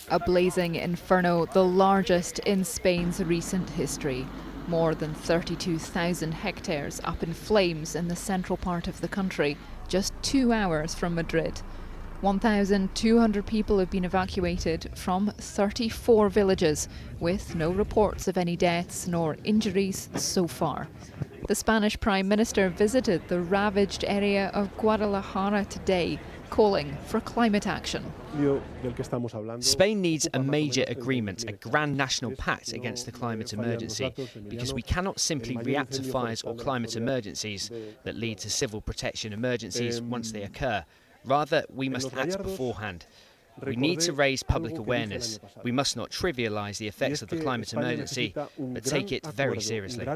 A blazing inferno, the largest in Spain's recent history. More than 32,000 hectares up in flames in the central part of the country, just 2 hours from Madrid. 1,200 people have been evacuated from 34 villages, with no reports of any deaths nor injuries so far. The Spanish Prime Minister visited the ravaged area of Guadalajara today, calling for climate action. Spain needs a major agreement, a grand national pact against the climate emergency, because we cannot simply react to fires or climate emergencies that lead to civil protection emergencies once they occur. Rather, we must act beforehand. We need to raise public awareness. We must not trivialise the effects of the climate emergency, but take it very seriously.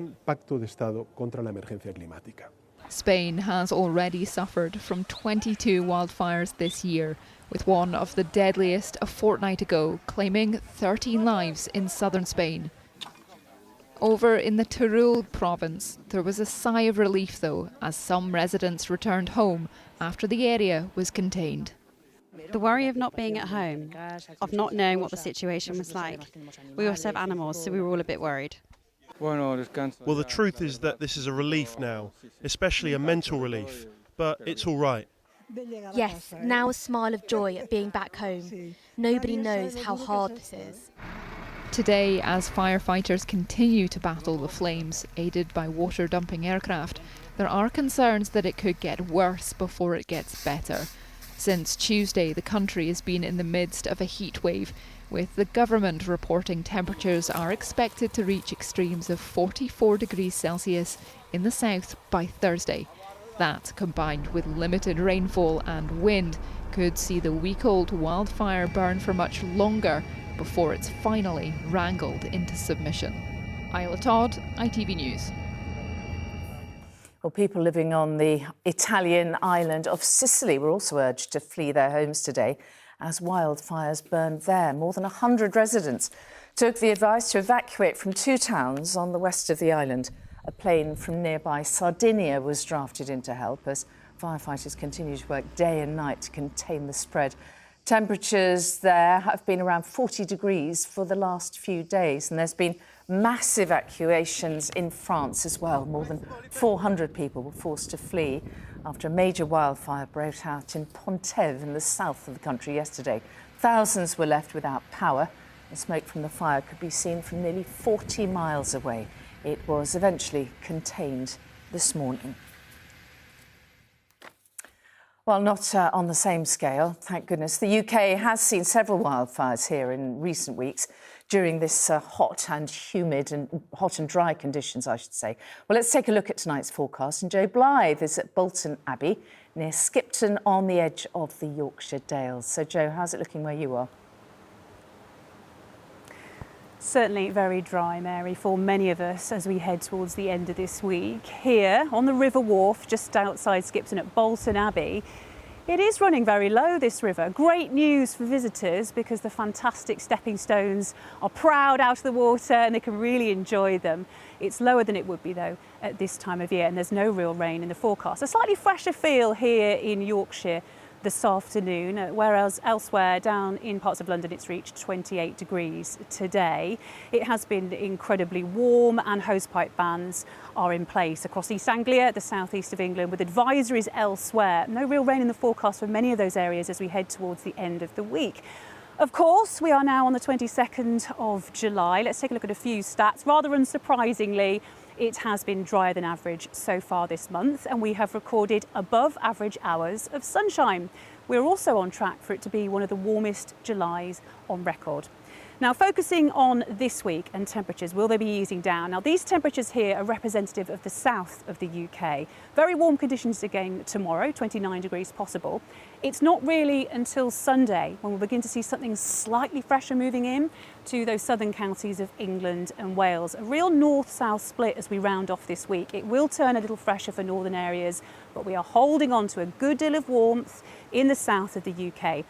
Spain has already suffered from 22 wildfires this year, with one of the deadliest a fortnight ago claiming 13 lives in southern Spain. Over in the Teruel province, there was a sigh of relief though, as some residents returned home after the area was contained. The worry of not being at home, of not knowing what the situation was like. We also have animals, so we were all a bit worried. Well, the truth is that this is a relief now, especially a mental relief, but it's all right. Yes, now a smile of joy at being back home. Nobody knows how hard this is. Today, as firefighters continue to battle the flames, aided by water-dumping aircraft, there are concerns that it could get worse before it gets better. Since Tuesday, the country has been in the midst of a heat wave, with the government reporting temperatures are expected to reach extremes of 44 degrees Celsius in the south by Thursday. That, combined with limited rainfall and wind, could see the week-old wildfire burn for much longer before it's finally wrangled into submission. Isla Todd, ITV News. Well, people living on the Italian island of Sicily were also urged to flee their homes today as wildfires burned there. More than 100 residents took the advice to evacuate from 2 towns on the west of the island. A plane from nearby Sardinia was drafted in to help as firefighters continue to work day and night to contain the spread. Temperatures there have been around 40 degrees for the last few days, and there's been massive evacuations in France as well. More than 400 people were forced to flee after a major wildfire broke out in Pontev in the south of the country yesterday. Thousands were left without power. The smoke from the fire could be seen from nearly 40 miles away. It was eventually contained this morning. Well, not on the same scale, thank goodness. The UK has seen several wildfires here in recent weeks during this hot and dry conditions, I should say. Well, let's take a look at tonight's forecast. And Joe Blythe is at Bolton Abbey, near Skipton, on the edge of the Yorkshire Dales. So, Joe, how's it looking where you are? Certainly very dry, Mary, for many of us as we head towards the end of this week. Here on the River Wharf, just outside Skipton at Bolton Abbey, it is running very low, this river. Great news for visitors because the fantastic stepping stones are proud out of the water and they can really enjoy them. It's lower than it would be, though, at this time of year, and there's no real rain in the forecast. A slightly fresher feel here in Yorkshire this afternoon, whereas elsewhere down in parts of London it's reached 28 degrees today. It has been incredibly warm and hosepipe bans are in place across East Anglia, the southeast of England, with advisories elsewhere. No real rain in the forecast for many of those areas as we head towards the end of the week. Of course, we are now on the 22nd of July. Let's take a look at a few stats. Rather unsurprisingly, it has been drier than average so far this month, and we have recorded above average hours of sunshine. We're also on track for it to be one of the warmest Julys on record. Now, focusing on this week and temperatures, will they be easing down? Now, these temperatures here are representative of the south of the UK. Very warm conditions again tomorrow, 29 degrees possible. It's not really until Sunday when we'll begin to see something slightly fresher moving in to those southern counties of England and Wales. A real north-south split as we round off this week. It will turn a little fresher for northern areas, but we are holding on to a good deal of warmth in the south of the UK.